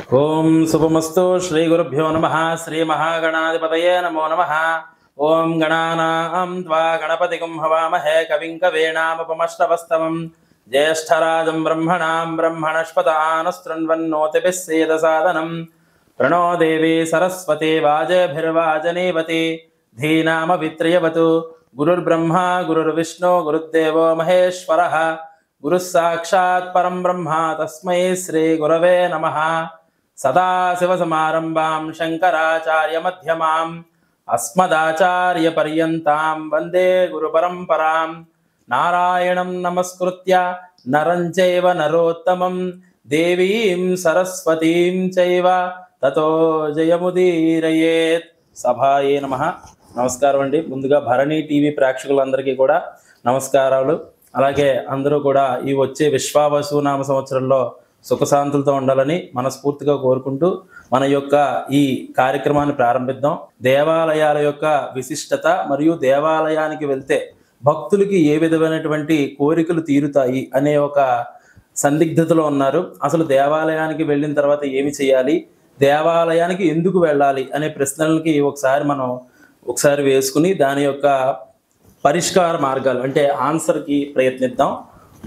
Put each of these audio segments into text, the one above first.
ओम शुभमस्तु श्री गुरुभ्यो नमः। श्री महागणाधिपतये नमो नमः। ओम गणानां त्वा गणपतिगुं हवामहे कविं कवीनामुपमश्रवस्तमं ज्येष्ठराजं ब्रह्मणां ब्रह्मणस्पदानस्तृण्वन्नोतिभिः सेदसादनं प्रणो देवी सरस्वती वाजभिर्वाजनीवती धीनामवित्र्यवतु। गुरुर्ब्रह्मा गुरुर्विष्णु गुरुर्देवो महेश्वरः गुरुः साक्षात् परं ब्रह्म तस्मै श्री गुरवे नमः। सदाशिवसमारम्भां शङ्कराचार्यमध्यमाम् अस्मदाचार्यपर्यन्तां वन्दे गुरुपरम्परां। नारायणं नमस्कृत्य नरं चैव नरोत्तमं देवीं सरस्वतीं चैव ततो जयमुदीरयेत्। సభాయే నమః. నమస్కారం అండి. ముందుగా భరణి టీవీ ప్రేక్షకులందరికీ కూడా నమస్కారాలు. అలాగే అందరూ కూడా ఈ వచ్చే విశ్వావసునామ సంవత్సరంలో సుఖశాంతులతో ఉండాలని మనస్ఫూర్తిగా కోరుకుంటూ మన యొక్క ఈ కార్యక్రమాన్ని ప్రారంభిద్దాం. దేవాలయాల యొక్క విశిష్టత మరియు దేవాలయానికి వెళ్తే భక్తులకి ఏ విధమైనటువంటి కోరికలు తీరుతాయి అనే ఒక సందిగ్ధతలో ఉన్నారు. అసలు దేవాలయానికి వెళ్ళిన తర్వాత ఏమి చేయాలి, దేవాలయానికి ఎందుకు వెళ్ళాలి అనే ప్రశ్నలకి ఒకసారి వేసుకుని దాని యొక్క పరిష్కార మార్గాలు అంటే ఆన్సర్కి ప్రయత్నిద్దాం.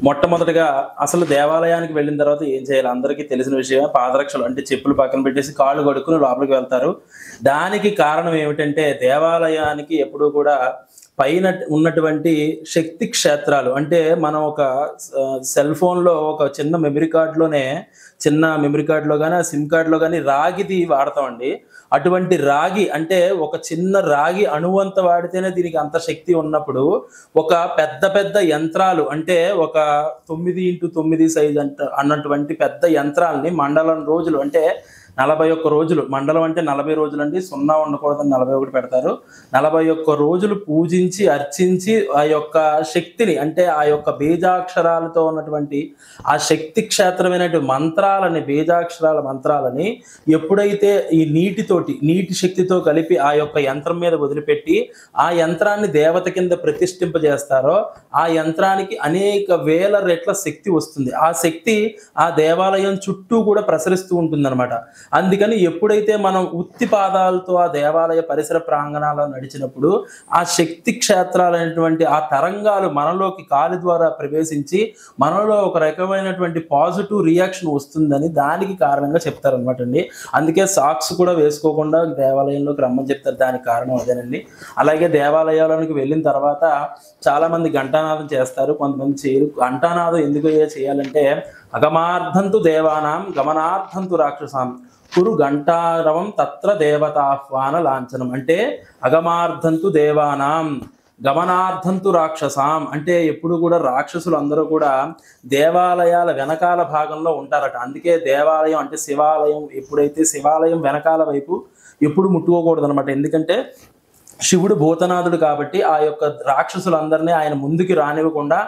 మొట్టమొదటిగా అసలు దేవాలయానికి వెళ్ళిన తర్వాత ఏం చేయాలి అందరికీ తెలిసిన విషయమే. పాదరక్షలు అంటే చెప్పులు పక్కన పెట్టేసి కాళ్ళు కడుక్కుని లోపలికి వెళ్తారు. దానికి కారణం ఏమిటంటే దేవాలయానికి ఎప్పుడూ కూడా పైన ఉన్నటువంటి శక్తి క్షేత్రాలు అంటే మనం ఒక సెల్ ఫోన్లో ఒక చిన్న మెమరీ కార్డులో కానీ ఆ సిమ్ కార్డులో కానీ రాగిది వాడతామండి. అటువంటి రాగి అంటే ఒక చిన్న రాగి అణువంత వాడితేనే దీనికి అంత శక్తి ఉన్నప్పుడు ఒక పెద్ద యంత్రాలు అంటే ఒక 9x9 సైజ్ అన్నటువంటి పెద్ద యంత్రాలని మండలం రోజులు అంటే 41 రోజులు, మండలం అంటే 40 రోజులు అండి, 0 ఉండకూడదని 41 పెడతారు. 41 రోజులు పూజించి అర్చించి ఆ యొక్క శక్తిని అంటే ఆ యొక్క బీజాక్షరాలతో ఉన్నటువంటి ఆ శక్తి క్షేత్రమైనటువంటి మంత్రాలని బీజాక్షరాల మంత్రాలని ఎప్పుడైతే ఈ నీటి శక్తితో కలిపి ఆ యొక్క యంత్రం మీద వదిలిపెట్టి ఆ యంత్రాన్ని దేవత కింద ప్రతిష్ఠింపజేస్తారో ఆ యంత్రానికి అనేక వేల రెట్ల శక్తి వస్తుంది. ఆ శక్తి ఆ దేవాలయం చుట్టూ కూడా ప్రసరిస్తూ ఉంటుందన్నమాట. అందుకని ఎప్పుడైతే మనం ఉత్తి పాదాలతో ఆ దేవాలయ పరిసర ప్రాంగణాల్లో నడిచినప్పుడు ఆ శక్తి క్షేత్రాలైనటువంటి ఆ తరంగాలు మనలోకి కాలి ద్వారా ప్రవేశించి మనలో ఒక రకమైనటువంటి పాజిటివ్ రియాక్షన్ వస్తుందని దానికి కారణంగా చెప్తారనమాట అండి. అందుకే సాక్స్ కూడా వేసుకోకుండా దేవాలయంలోకి రమ్మని చెప్తారు. దానికి కారణం అదేనండి. అలాగే దేవాలయాలకు వెళ్ళిన తర్వాత చాలామంది ఘంటానాదం చేస్తారు, కొంతమంది చేయరు. ఘంటానాదం ఎందుకు చేయాలంటే అగమార్థంతు దేవానాం గమనార్థంతు రాక్షసాం కురు ఘంటారవం తత్ర దేవతాహ్వాన లాంఛనం అంటే అగమార్థంతు దేవానాం గమనార్థంతు రాక్షసాం అంటే ఎప్పుడు కూడా రాక్షసులు అందరూ కూడా దేవాలయాల వెనకాల భాగంలో ఉంటారట. అందుకే దేవాలయం అంటే శివాలయం ఎప్పుడైతే శివాలయం వెనకాల వైపు ఎప్పుడు ముట్టుకోకూడదు అనమాట. ఎందుకంటే శివుడు భూతనాథుడు కాబట్టి ఆ యొక్క రాక్షసులందరినీ ఆయన ముందుకి రానివ్వకుండా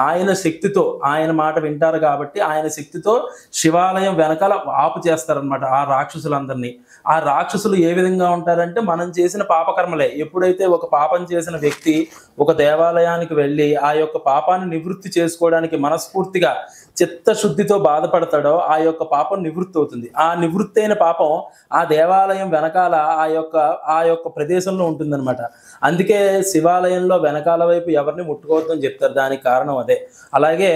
ఆయన శక్తితో ఆయన మాట వింటారు కాబట్టి ఆయన శక్తితో శివాలయం వెనకాల ఆపు చేస్తారనమాట ఆ రాక్షసులందరినీ. ఆ రాక్షసులు ఏ విధంగా ఉంటారంటే మనం చేసిన పాపకర్మలే. ఎప్పుడైతే ఒక పాపం చేసిన వ్యక్తి ఒక దేవాలయానికి వెళ్ళి ఆ యొక్క పాపాన్ని నివృత్తి చేసుకోవడానికి మనస్ఫూర్తిగా చిత్తశుద్ధితో బాధపడతాడో ఆ యొక్క పాపం నివృత్తి అవుతుంది. ఆ నివృత్తి అయిన పాపం ఆ దేవాలయం వెనకాల ఆ యొక్క ప్రదేశంలో ఉంటుందన్నమాట. అందుకే శివాలయంలో వెనకాల వైపు ఎవరిని ముట్టుకోవద్దని చెప్తారు. దానికి కారణం అదే. అలాగే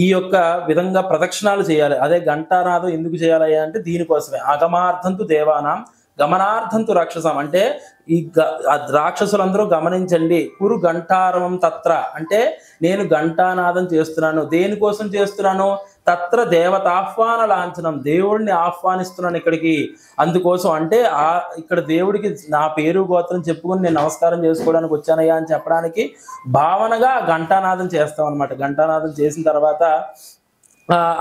ఈ యొక్క విధంగా ప్రదక్షిణాలు చేయాలి. అదే ఘంటానాదం ఎందుకు చేయాలి అంటే దీనికోసమే. అగమార్థంతు దేవానాం గమనార్థంతు రాక్షసం అంటే ఈ రాక్షసులందరూ గమనించండి. కురు ఘంటారవం తత్ర అంటే నేను ఘంటానాదం చేస్తున్నాను. దేనికోసం చేస్తున్నాను? తత్ర దేవతాహ్వాన లాంఛనం దేవుడిని ఆహ్వానిస్తున్నాను ఇక్కడికి. అందుకోసం అంటే ఇక్కడ దేవుడికి నా పేరు గోత్రం చెప్పుకొని నేను నమస్కారం చేసుకోవడానికి వచ్చానయ్యా అని చెప్పడానికి భావనగా ఘంటానాదం చేస్తాం అనమాట. ఘంటానాదం చేసిన తర్వాత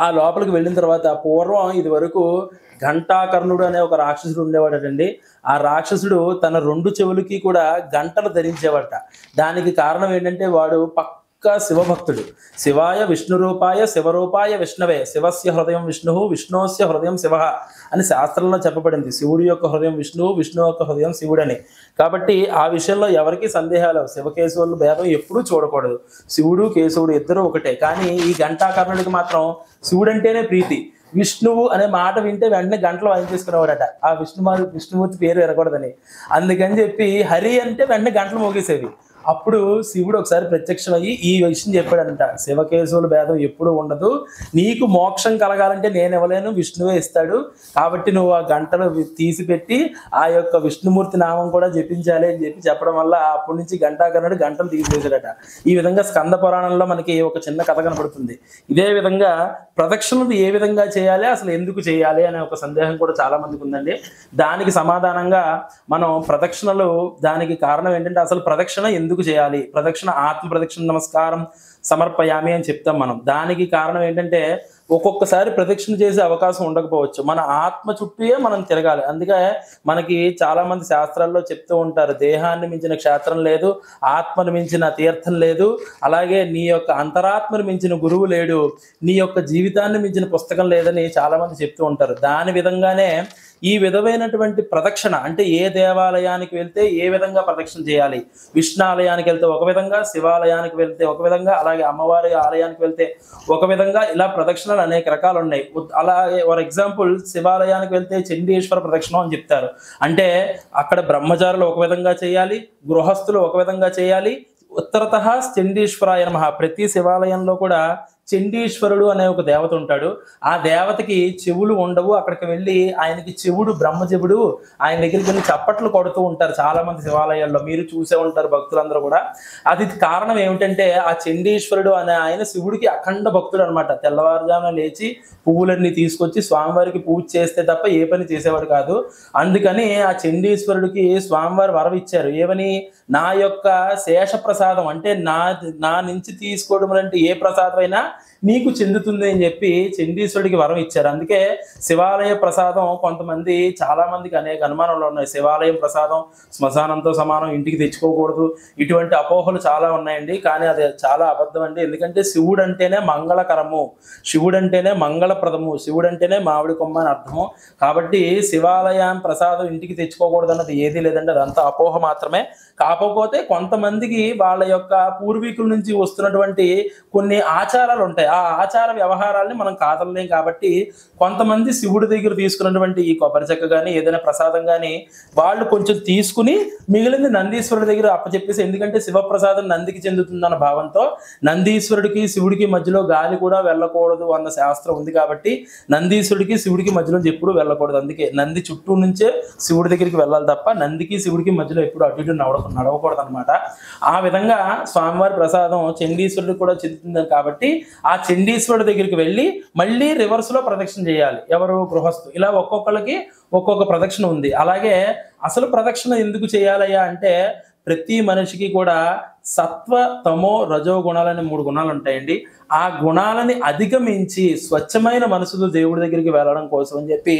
ఆ లోపలికి వెళ్ళిన తర్వాత పూర్వం ఇది వరకు ఘంటాకర్ణుడు అనే ఒక రాక్షసుడు ఉండేవాడటండి. ఆ రాక్షసుడు తన 2 చెవులకి కూడా గంటలు ధరించేవాడట. దానికి కారణం ఏంటంటే వాడు శివభక్తుడు. శివాయ విష్ణురూపాయ శివరూపాయ విష్ణవే శివస్య హృదయం విష్ణు విష్ణోస్య హృదయం శివ అని శాస్త్రంలో చెప్పబడింది. శివుడి యొక్క హృదయం విష్ణువు, విష్ణువు యొక్క హృదయం శివుడని. కాబట్టి ఆ విషయంలో ఎవరికి సందేహాలు శివకేశవులు భేదం ఎప్పుడూ చూడకూడదు. శివుడు కేశవుడు ఇద్దరు ఒకటే. కానీ ఈ ఘంటాకర్ణుడికి మాత్రం శివుడంటేనే ప్రీతి. విష్ణువు అనే మాట వింటే వెంటనే గంటలు వాయించేసుకునేవాడట. ఆ విష్ణుమూర్తి పేరు వినకూడదని. అందుకని చెప్పి హరి అంటే వెంటనే గంటలు మోగేసేవి. అప్పుడు శివుడు ఒకసారి ప్రత్యక్షమయ్యి ఈ విషయం చెప్పాడంట, శివకేశవుల భేదం ఎప్పుడు ఉండదు, నీకు మోక్షం కలగాలంటే నేను ఇవ్వలేను, విష్ణువే ఇస్తాడు, కాబట్టి నువ్వు ఆ గంటలు తీసిపెట్టి ఆ యొక్క విష్ణుమూర్తి నామం కూడా జపించాలి అని చెప్పి చెప్పడం వల్ల అప్పటి నుంచి గంటాకర్ణుడు గంటలు తీసివేశాడట. ఈ విధంగా స్కంద పురాణంలో మనకి ఒక చిన్న కథ కనపడుతుంది. ఇదే విధంగా ప్రదక్షిణలు ఏ విధంగా చేయాలి, అసలు ఎందుకు చేయాలి అనే ఒక సందేహం కూడా చాలా మందికి ఉందండి. దానికి సమాధానంగా మనం ప్రదక్షిణలు, దానికి కారణం ఏంటంటే అసలు ప్రదక్షిణ ఎందుకు చేయాలి, ప్రదక్షిణ ఆత్మ ప్రదక్షిణ నమస్కారం సమర్పయామి అని చెప్తాం మనం. దానికి కారణం ఏంటంటే ఒక్కొక్కసారి ప్రదక్షిణ చేసే అవకాశం ఉండకపోవచ్చు, మన ఆత్మ చుట్టూ మనం తిరగాలి. అందుకే మనకి చాలా మంది శాస్త్రాల్లో చెప్తూ ఉంటారు, దేహాన్ని మించిన క్షేత్రం లేదు, ఆత్మను మించిన తీర్థం లేదు, అలాగే నీ యొక్క అంతరాత్మను మించిన గురువు లేడు, నీ యొక్క జీవితాన్ని మించిన పుస్తకం లేదని చాలా మంది చెప్తూ ఉంటారు. దాని విధంగానే ఈ విధమైనటువంటి ప్రదక్షిణ అంటే ఏ దేవాలయానికి వెళ్తే ఏ విధంగా ప్రదక్షిణ చేయాలి, విష్ణు ఆలయానికి వెళ్తే ఒక విధంగా, శివాలయానికి వెళ్తే ఒక విధంగా, అలాగే అమ్మవారి ఆలయానికి వెళ్తే ఒక విధంగా, ఇలా ప్రదక్షిణలు అనేక రకాలు ఉన్నాయి. అలాగే ఫర్ ఎగ్జాంపుల్ శివాలయానికి వెళ్తే చండీశ్వర ప్రదక్షిణం అని చెప్తారు. అంటే అక్కడ బ్రహ్మచారులు ఒక విధంగా చేయాలి, గృహస్థులు ఒక విధంగా చేయాలి. ఉత్తరతః చండీశ్వరాయ నమః. ప్రతి శివాలయంలో కూడా చండీశ్వరుడు అనే ఒక దేవత ఉంటాడు. ఆ దేవతకి చెవులు ఉండవు. అక్కడికి వెళ్ళి ఆయనకి చెవుడు బ్రహ్మజవుడు, ఆయన దగ్గరికి వెళ్ళి చప్పట్లు కొడుతూ ఉంటారు చాలా మంది శివాలయాల్లో, మీరు చూసే ఉంటారు భక్తులందరూ కూడా. అది కారణం ఏమిటంటే ఆ చండీశ్వరుడు అనే ఆయన శివుడికి అఖండ భక్తుడు అనమాట. తెల్లవారుజామున లేచి పువ్వులన్నీ తీసుకొచ్చి స్వామివారికి పూజ చేస్తే తప్ప ఏ పని చేసేవాడు కాదు. అందుకని ఆ చండీశ్వరుడికి స్వామివారు వరం ఇచ్చారు, ఏమని, నా యొక్క శేష ప్రసాదం అంటే నా నుంచి తీసుకోవడం అంటే ఏ ప్రసాదం అయినా నీకు చెందుతుంది అని చెప్పి చండీశ్వరుడికి వరం ఇచ్చారు. అందుకే శివాలయ ప్రసాదం కొంతమంది, చాలా మందికి అనేక అనుమానాలు ఉన్నాయి. శివాలయం ప్రసాదం శ్మశానంతో సమానం, ఇంటికి తెచ్చుకోకూడదు, ఇటువంటి అపోహలు చాలా ఉన్నాయండి. కానీ అది చాలా అబద్ధం అండి. ఎందుకంటే శివుడు అంటేనే మంగళకరము, శివుడు అంటేనే మంగళప్రదము, శివుడు అంటేనే మామిడి కొమ్మ అని అర్థము. కాబట్టి శివాలయం ప్రసాదం ఇంటికి తెచ్చుకోకూడదు అన్నది ఏదీ లేదండి, అదంతా అపోహ మాత్రమే. కాకపోతే కొంతమందికి వాళ్ళ యొక్క పూర్వీకుల నుంచి వస్తున్నటువంటి కొన్ని ఆచారాలు ఉంటాయి. ఆ ఆచార వ్యవహారాల్ని మనం కాదలేం. కాబట్టి కొంతమంది శివుడి దగ్గర తీసుకున్నటువంటి ఈ కొబ్బరి చెక్క కానీ ఏదైనా ప్రసాదం కానీ వాళ్ళు కొంచెం తీసుకుని మిగిలింది నందీశ్వరుడి దగ్గర అప్పచెప్పేసి, ఎందుకంటే శివప్రసాదం నందికి చెందుతుందన్న భావంతో నందీశ్వరుడికి శివుడికి మధ్యలో గాలి కూడా వెళ్ళకూడదు అన్న శాస్త్రం ఉంది. కాబట్టి నందీశ్వరుడికి శివుడికి మధ్యలో ఎప్పుడు వెళ్ళకూడదు. అందుకే నంది చుట్టూ నుంచే శివుడి దగ్గరికి వెళ్ళాలి తప్ప నందికి శివుడికి మధ్యలో ఎప్పుడు అటు ఇటు నడవకూడదు అనమాట. ఆ విధంగా స్వామివారి ప్రసాదం చండీశ్వరుడికి కూడా చెందుతుంది. కాబట్టి ఆ చండీశ్వరుడి దగ్గరికి వెళ్ళి మళ్ళీ రివర్స్ లో ప్రదక్షిణ చేయాలి ఎవరు, గృహస్థు. ఇలా ఒక్కొక్కరికి ఒక్కొక్క ప్రదక్షిణ ఉంది. అలాగే అసలు ప్రదక్షిణ ఎందుకు చేయాలయ్యా అంటే, ప్రతి మనిషికి కూడా సత్వ తమో రజో గుణాలని 3 గుణాలు ఉంటాయండి. ఆ గుణాలని అధిగమించి స్వచ్ఛమైన మనసుతో దేవుడి దగ్గరికి వెళ్ళడం కోసం అని చెప్పి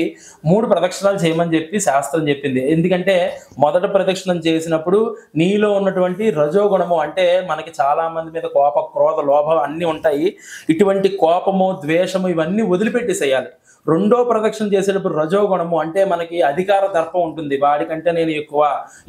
3 ప్రదక్షిణాలు చేయమని చెప్పి శాస్త్రం చెప్పింది. ఎందుకంటే మొదటి ప్రదక్షిణం చేసినప్పుడు నీలో ఉన్నటువంటి రజోగుణము, అంటే మనకి చాలా మంది మీద కోప క్రోధ లోభం అన్నీ ఉంటాయి, ఇటువంటి కోపము ద్వేషము ఇవన్నీ వదిలిపెట్టేసేయాలి. రెండో ప్రదక్షిణ చేసేటప్పుడు రజోగుణము, అంటే మనకి అధికార దర్పం ఉంటుంది, వాడికంటే నేను ఎక్కువ,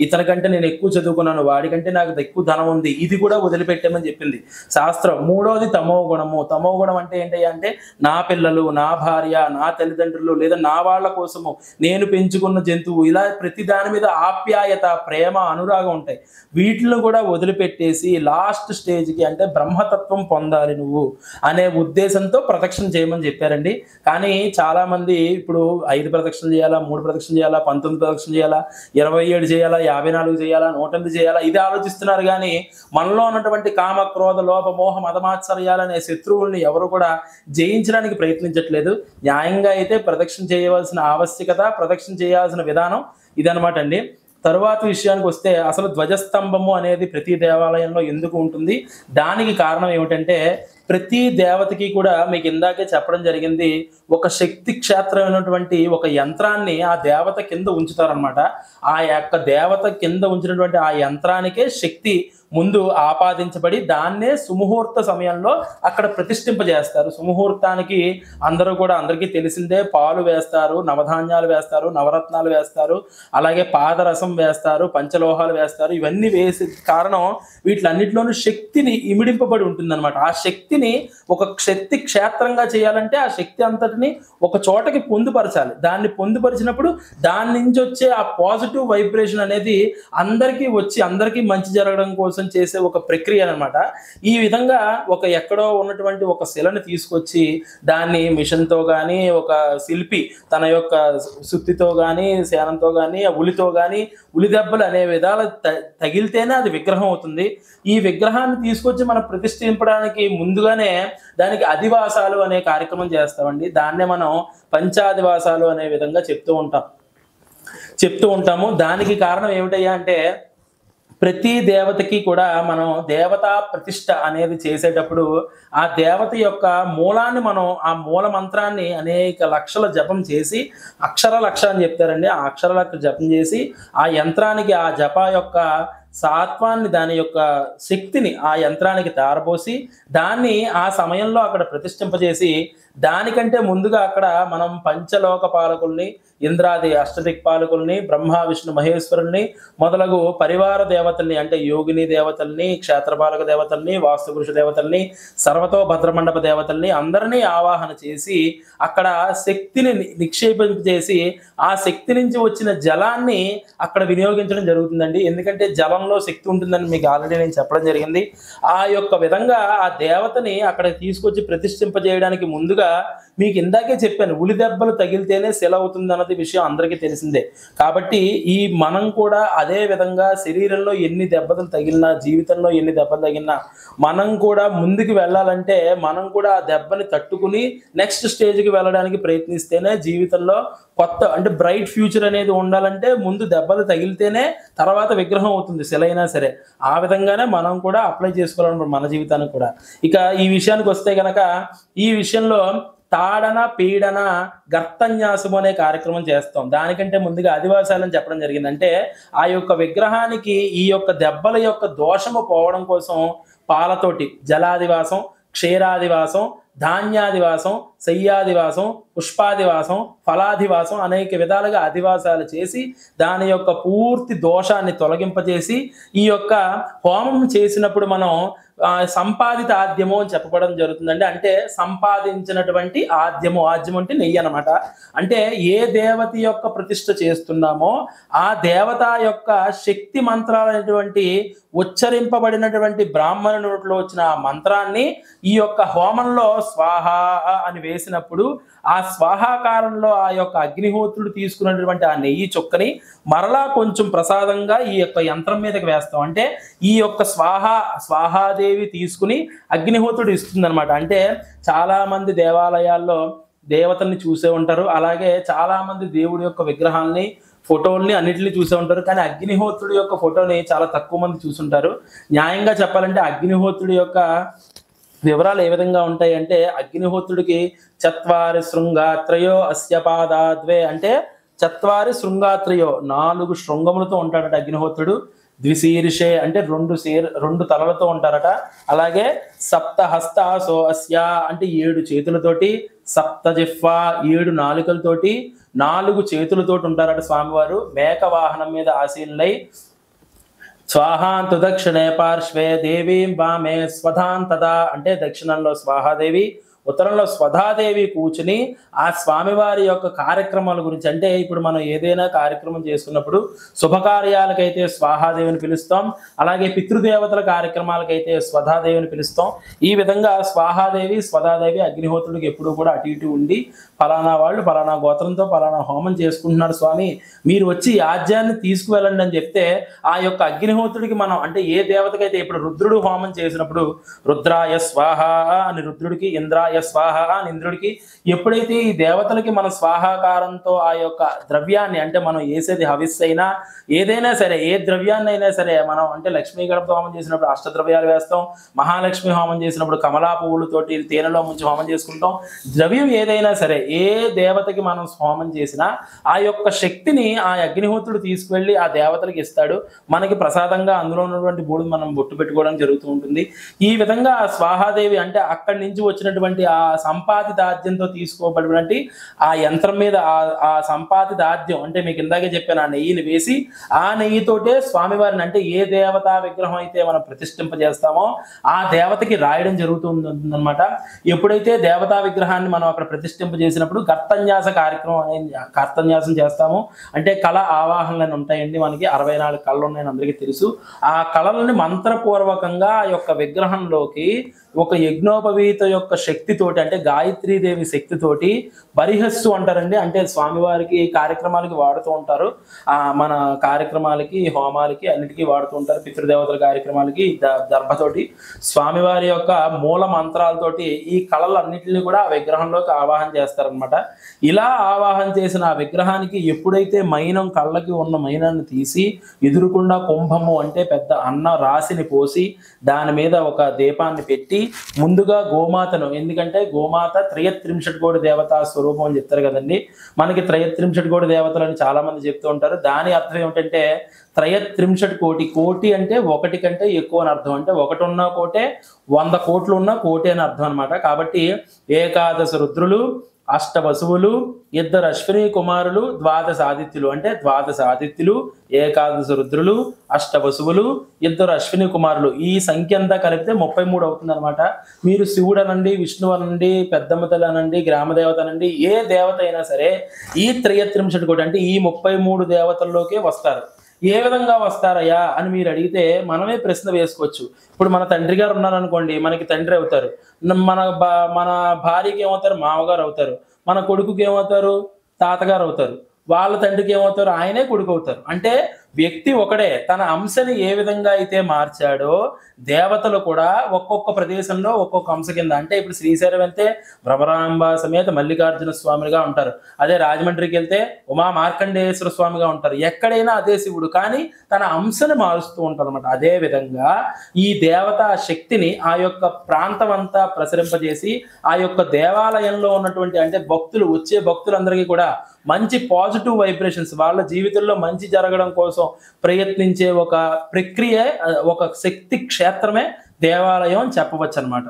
ఇతనికంటే నేను ఎక్కువ చదువుకున్నాను, వాడికంటే నాకు ఎక్కువ ధనం ఉంది, ఇది కూడా వదిలిపెట్టామని చెప్పింది శాస్త్రం. మూడోది తమో గుణము. తమో గుణం అంటే ఏంటి అంటే, నా పిల్లలు, నా భార్య, నా తల్లిదండ్రులు, లేదా నా వాళ్ళ కోసము నేను పెంచుకున్న జంతువు, ఇలా ప్రతి దాని మీద ఆప్యాయత, ప్రేమ, అనురాగం ఉంటాయి. వీటిని కూడా వదిలిపెట్టేసి లాస్ట్ స్టేజ్కి, అంటే బ్రహ్మతత్వం పొందాలి నువ్వు అనే ఉద్దేశంతో ప్రదక్షిణ చేయమని చెప్పారండి. కానీ చాలా మంది ఇప్పుడు 5 ప్రదక్షిణలు చేయాలా, 3 ప్రదక్షిణలు చేయాలా, 19 ప్రదక్షిణలు చేయాలా, 27 చేయాలా, 54 చేయాలా, 108 చేయాలా, ఇది ఆలోచిస్తున్నారు. కానీ మనలో ఉన్నటువంటి కామ క్రోధ లోభ మోహ మదమాత్సర్యాలనే శత్రువుల్ని ఎవరు కూడా జయించడానికి ప్రయత్నించట్లేదు. న్యాయంగా అయితే ప్రదక్షిణ చేయవలసిన ఆవశ్యకత, ప్రదక్షిణ చేయాల్సిన విధానం ఇదనమాట అండి. తరువాత విషయానికి వస్తే, అసలు ధ్వజస్తంభము అనేది ప్రతి దేవాలయంలో ఎందుకు ఉంటుంది, దానికి కారణం ఏమిటంటే, ప్రతి దేవతకి కూడా మీకు ఇందాకే చెప్పడం జరిగింది, ఒక శక్తి క్షేత్రమైనటువంటి ఒక యంత్రాన్ని ఆ దేవత కింద ఉంచుతారనమాట. ఆ యొక్క దేవత కింద ఉంచినటువంటి ఆ యంత్రానికే శక్తి ముందు ఆపాదించబడి దాన్నే సుముహూర్త సమయంలో అక్కడ ప్రతిష్ఠింపజేస్తారు. సుముహూర్తానికి అందరూ కూడా అందరికీ తెలిసిందే, పాలు వేస్తారు, నవధాన్యాలు వేస్తారు, నవరత్నాలు వేస్తారు, అలాగే పాదరసం వేస్తారు, పంచలోహాలు వేస్తారు. ఇవన్నీ వేసే కారణం వీటిలన్నిటిలోనూ శక్తిని ఇమిడింపబడి ఉంటుందన్నమాట. ఆ శక్తిని ఒక శక్తి క్షేత్రంగా చేయాలంటే ఆ శక్తి అంతటిని ఒక చోటకి పొందుపరచాలి. దాన్ని పొందుపరిచినప్పుడు దాని నుంచి వచ్చే ఆ పాజిటివ్ వైబ్రేషన్ అనేది అందరికీ వచ్చి అందరికీ మంచి జరగడం కోసం చేసే ఒక ప్రక్రియ అన్నమాట. ఈ విధంగా ఒక ఎక్కడో ఉన్నటువంటి ఒక శిలని తీసుకొచ్చి దాన్ని మిషన్తో కానీ ఒక శిల్పి తన యొక్క సుత్తితో కానీ శానంతో కానీ ఉలితో కానీ ఉలి దెబ్బలు అనే విధాలు తగిలితేనే అది విగ్రహం అవుతుంది. ఈ విగ్రహాన్ని తీసుకొచ్చి మనం ప్రతిష్ఠింపడానికి ముందుగానే దానికి అధివాసాలు అనే కార్యక్రమం చేస్తామండి. దాన్నే మనం పంచాదివాసాలు అనే విధంగా చెప్తూ ఉంటాము. దానికి కారణం ఏమిటయ్యా అంటే ప్రతి దేవతకి కూడా మనం దేవతా ప్రతిష్ఠ అనేది చేసేటప్పుడు ఆ దేవత యొక్క మూలాన్ని మనం ఆ మూల మంత్రాన్ని అనేక లక్షల జపం చేసి అక్షర లక్ష అని చెప్తారండి. ఆ అక్షర లక్ష జపం చేసి ఆ యంత్రానికి ఆ జప యొక్క సాత్వాన్ని దాని యొక్క శక్తిని ఆ యంత్రానికి తారబోసి దాన్ని ఆ సమయంలో అక్కడ ప్రతిష్ఠింపజేసి దానికంటే ముందుగా అక్కడ మనం పంచలోక పాలకుల్ని, ఇంద్రాది అష్టదిక్పాలకుల్ని, బ్రహ్మ విష్ణు మహేశ్వరుల్ని మొదలగు పరివార దేవతల్ని అంటే యోగిని దేవతల్ని, క్షేత్రపాలక దేవతల్ని, వాస్తుపురుష దేవతల్ని, సర్వతో భద్రమండప దేవతల్ని అందరినీ ఆవాహన చేసి అక్కడ శక్తిని నిక్షేపించేసి ఆ శక్తి నుంచి వచ్చిన జలాన్ని అక్కడ వినియోగించడం జరుగుతుందండి. ఎందుకంటే జలంలో శక్తి ఉంటుందని మీకు ఆల్రెడీ నేను చెప్పడం జరిగింది. ఆ యొక్క విధంగా ఆ దేవతని అక్కడ తీసుకొచ్చి ప్రతిష్ఠింపజేయడానికి ముందుగా మీకు ఇందాకే చెప్పాను, ఉలి దెబ్బలు తగిలితేనే శిల అవుతుంది అన్నది విషయం అందరికీ తెలిసిందే. కాబట్టి ఈ మనం కూడా అదే విధంగా శరీరంలో ఎన్ని దెబ్బలు తగిలినా, జీవితంలో ఎన్ని దెబ్బలు తగిలినా మనం కూడా ముందుకు వెళ్ళాలంటే మనం కూడా ఆ దెబ్బని తట్టుకుని నెక్స్ట్ స్టేజ్కి వెళ్ళడానికి ప్రయత్నిస్తేనే జీవితంలో కొత్త అంటే బ్రైట్ ఫ్యూచర్ అనేది ఉండాలంటే ముందు దెబ్బలు తగిలితేనే తర్వాత విగ్రహం అవుతుంది శిల అయినా సరే. ఆ విధంగానే మనం కూడా అప్లై చేసుకోవాలన్నమాట మన జీవితానికి కూడా. ఇక ఈ విషయానికి వస్తే కనుక ఈ విషయంలో తాడన పీడన గర్తన్యాసము అనే కార్యక్రమం చేస్తాం. దానికంటే ముందుగా అధివాసాలని చెప్పడం జరిగింది. అంటే ఆ యొక్క విగ్రహానికి ఈ యొక్క దెబ్బల యొక్క దోషము పోవడం కోసం పాలతోటి జలాదివాసం, క్షీరాదివాసం, ధాన్యాదివాసం, శయ్యాదివాసం, పుష్పాదివాసం, ఫలాదివాసం అనేక విధాలుగా అధివాసాలు చేసి దాని యొక్క పూర్తి దోషాన్ని తొలగింపజేసి ఈ యొక్క హోమం చేసినప్పుడు మనం సంపాదిత ఆద్యము అని చెప్పడం జరుగుతుందండి. అంటే సంపాదించినటువంటి ఆద్యము, ఆద్యం అంటే నెయ్యి అనమాట. అంటే ఏ దేవత యొక్క ప్రతిష్ఠ చేస్తున్నామో ఆ దేవత యొక్క శక్తి మంత్రాలైనటువంటి ఉచ్చరింపబడినటువంటి బ్రాహ్మణ నోట్లో వచ్చిన ఆ మంత్రాన్ని ఈ యొక్క హోమంలో స్వాహ అని వేసినప్పుడు ఆ స్వాహాకారంలో ఆ యొక్క అగ్నిహోత్రుడు తీసుకున్నటువంటి ఆ నెయ్యి చుక్కని మరలా కొంచెం ప్రసాదంగా ఈ యొక్క యంత్రం మీదకి వేస్తాం. అంటే ఈ యొక్క స్వాహాదేవి తీసుకుని అగ్నిహోత్రుడు ఇస్తుంది అనమాట. అంటే చాలా మంది దేవాలయాల్లో దేవతల్ని చూసే ఉంటారు, అలాగే చాలా మంది దేవుడి యొక్క విగ్రహాల్ని, ఫోటోల్ని అన్నిటిని చూసే ఉంటారు. కానీ అగ్నిహోత్రుడి యొక్క ఫోటోని చాలా తక్కువ మంది చూసుంటారు. న్యాయంగా చెప్పాలంటే అగ్నిహోత్రుడి యొక్క వివరాలు ఏ విధంగా ఉంటాయి అంటే అగ్నిహోత్రుడికి చత్వారి శృంగాత్రయో అస్య పాదాద్వే అంటే చత్వారి శృంగాత్రయో 4 శృంగములతో ఉంటాడట అగ్నిహోత్రుడు. ద్విశీర్షే అంటే 2 తలలతో ఉంటారట. అలాగే సప్తహస్తాసో అస్య అంటే 7 చేతులతోటి, సప్తజిహ్వా 7 నాలుకలతోటి, 4 చేతులతోటి ఉంటారట స్వామివారు. మేక వాహనం మీద ఆసీనులై స్వాహాంతు దక్షిణే పార్శ్వే దేవీం వామే స్వధాంతదా అంటే దక్షిణంలో స్వాహాదేవి, ఉత్తరంలో స్వధాదేవి కూర్చుని ఆ స్వామివారి యొక్క కార్యక్రమాల గురించి అంటే ఇప్పుడు మనం ఏదైనా కార్యక్రమం చేసుకున్నప్పుడు శుభకార్యాలకైతే స్వాహాదేవిని పిలుస్తాం, అలాగే పితృదేవతల కార్యక్రమాలకైతే స్వధాదేవిని పిలుస్తాం. ఈ విధంగా స్వాహాదేవి స్వధాదేవి అగ్నిహోత్రుడికి ఎప్పుడూ కూడా అటు ఇటు ఉండి ఫలానా వాళ్ళు ఫలానా గోత్రంతో ఫలానా హోమం చేసుకుంటున్నారు స్వామి, మీరు వచ్చి యాజ్యాన్ని తీసుకువెళ్ళండి అని చెప్తే ఆ యొక్క అగ్నిహోత్రుడికి మనం అంటే ఏ దేవతకైతే ఇప్పుడు రుద్రుడు హోమం చేసినప్పుడు రుద్రాయ స్వాహ అని రుద్రుడికి, ఇంద్రాయ స్వాహాయ స్వాహ అని ఇంద్రుడికి ఎప్పుడైతే ఈ దేవతలకి మన స్వాహాకారంతో ఆ యొక్క ద్రవ్యాన్ని అంటే మనం వేసేది హవిస్సు అయినా ఏదైనా సరే ఏ ద్రవ్యాన్ని అయినా సరే మనం అంటే లక్ష్మీ గణపతి హోమం చేసినప్పుడు అష్టద్రవ్యాలు వేస్తాం, మహాలక్ష్మి హోమం చేసినప్పుడు కమలా పువ్వులతోటి తేనెలో ముంచి హోమం చేసుకుంటాం. ద్రవ్యం ఏదైనా సరే ఏ దేవతకి మనం హోమం చేసినా ఆ యొక్క శక్తిని ఆ అగ్నిహోత్రుడు తీసుకువెళ్ళి ఆ దేవతలకు ఇస్తాడు. మనకి ప్రసాదంగా అందులో ఉన్నటువంటి బూడిద మనం బొట్టు పెట్టుకోవడం జరుగుతూ ఉంటుంది. ఈ విధంగా స్వాహాదేవి అంటే అక్కడి నుంచి వచ్చినటువంటి ఆ సంపాదిత ఆద్యంతో తీసుకోబడినటువంటి ఆ యంత్రం మీద ఆ సంపాదిత ఆద్యం అంటే మీకు ఇందాకే చెప్పాను ఆ నెయ్యిని వేసి ఆ నెయ్యితోటే స్వామివారిని అంటే ఏ దేవతా విగ్రహం అయితే మనం ప్రతిష్ఠింపజేస్తామో ఆ దేవతకి రాయడం జరుగుతుందన్నమాట. ఎప్పుడైతే దేవతా విగ్రహాన్ని మనం అక్కడ ప్రతిష్ఠింపజేసినప్పుడు కర్తన్యాసం చేస్తాము. అంటే కళ ఆవాహనలు ఉంటాయండి, మనకి 64 కళలు ఉన్నాయని అందరికీ తెలుసు. ఆ కళలని మంత్రపూర్వకంగా ఆ యొక్క విగ్రహంలోకి ఒక యజ్ఞోపవీత యొక్క శక్తితోటి అంటే గాయత్రీదేవి శక్తితోటి బరిహస్సు అంటారండి. అంటే స్వామివారికి కార్యక్రమాలకి వాడుతూ ఉంటారు. మన కార్యక్రమాలకి హోమాలకి అన్నిటికీ వాడుతూ ఉంటారు. పితృదేవతల కార్యక్రమాలకి దర్భతోటి స్వామివారి యొక్క మూల మంత్రాలతోటి ఈ కళలన్నింటినీ కూడా ఆ విగ్రహంలోకి ఆవాహన చేస్తారనమాట. ఇలా ఆవాహన చేసిన ఆ విగ్రహానికి ఎప్పుడైతే మైనం కళ్ళకి ఉన్న మైనాన్ని తీసి ఎదురుకుండా కుంభము అంటే పెద్ద అన్న రాశిని పోసి దాని మీద ఒక దీపాన్ని పెట్టి ముందుగా గోమాతను, ఎందుకంటే గోమాత 33 కోటి దేవతా స్వరూపం అని చెప్తారు కదండి. మనకి 33 కోటి దేవతలు అని చాలా మంది చెప్తూ ఉంటారు. దాని అర్థం ఏమిటంటే 33 కోటి, కోటి అంటే ఒకటి కంటే ఎక్కువ అని అర్థం. అంటే ఒకటి ఉన్న కోటే 100 కోట్లు ఉన్న కోటి అని అర్థం అనమాట. కాబట్టి ఏకాదశ రుద్రులు, అష్ట వసువులు, 2 అశ్విని కుమారులు, 12 ఆదిత్యులు అంటే 12 ఆదిత్యులు, ఏకాదశ రుద్రులు, అష్ట వసువులు, 2 అశ్విని కుమారులు ఈ సంఖ్య అంతా కలిపితే 33 అవుతుంది అనమాట. మీరు శివుడు అనండి, విష్ణువు అనండి, పెద్దమ్మ తల్లి అనండి, గ్రామదేవత అనండి, ఏ దేవత అయినా సరే ఈ 33 కోటి అంటే ఈ 33 దేవతల్లోకే వస్తారు. ఏ విధంగా వస్తారయ్యా అని మీరు అడిగితే మనమే ప్రశ్న వేసుకోవచ్చు. ఇప్పుడు మన తండ్రి గారు ఉన్నారనుకోండి, మనకి తండ్రి అవుతారు. మన భార్యకి ఏమవుతారు? మామగారు అవుతారు. మన కొడుకుకి ఏమవుతారు? తాతగారు అవుతారు. వాళ్ళ తండ్రికి ఏమవుతారు? ఆయనే కొడుకు అవుతారు. అంటే వ్యక్తి ఒకడే. తన అంశని ఏ విధంగా అయితే మార్చాడో దేవతలు కూడా ఒక్కొక్క ప్రదేశంలో ఒక్కొక్క అంశ కింద, అంటే ఇప్పుడు శ్రీశైలం వెళ్తే భ్రమరాంబ సమేత మల్లికార్జున స్వామిగా ఉంటారు. అదే రాజమండ్రికి వెళ్తే ఉమా మార్కండేశ్వర స్వామిగా ఉంటారు. ఎక్కడైనా అదే శివుడు, కానీ తన అంశని మారుస్తూ ఉంటారు అనమాట. అదే విధంగా ఈ దేవతా శక్తిని ఆ యొక్క ప్రాంతం అంతా ప్రసరింపజేసి ఆ యొక్క దేవాలయంలో ఉన్నటువంటి అంటే భక్తులు వచ్చే భక్తులందరికీ కూడా మంచి పాజిటివ్ వైబ్రేషన్స్, వాళ్ళ జీవితంలో మంచి జరగడం కోసం ప్రయత్నించే ఒక ప్రక్రియ, ఒక శక్తి క్షేత్రమే దేవాలయం అని చెప్పవచ్చు అన్నమాట.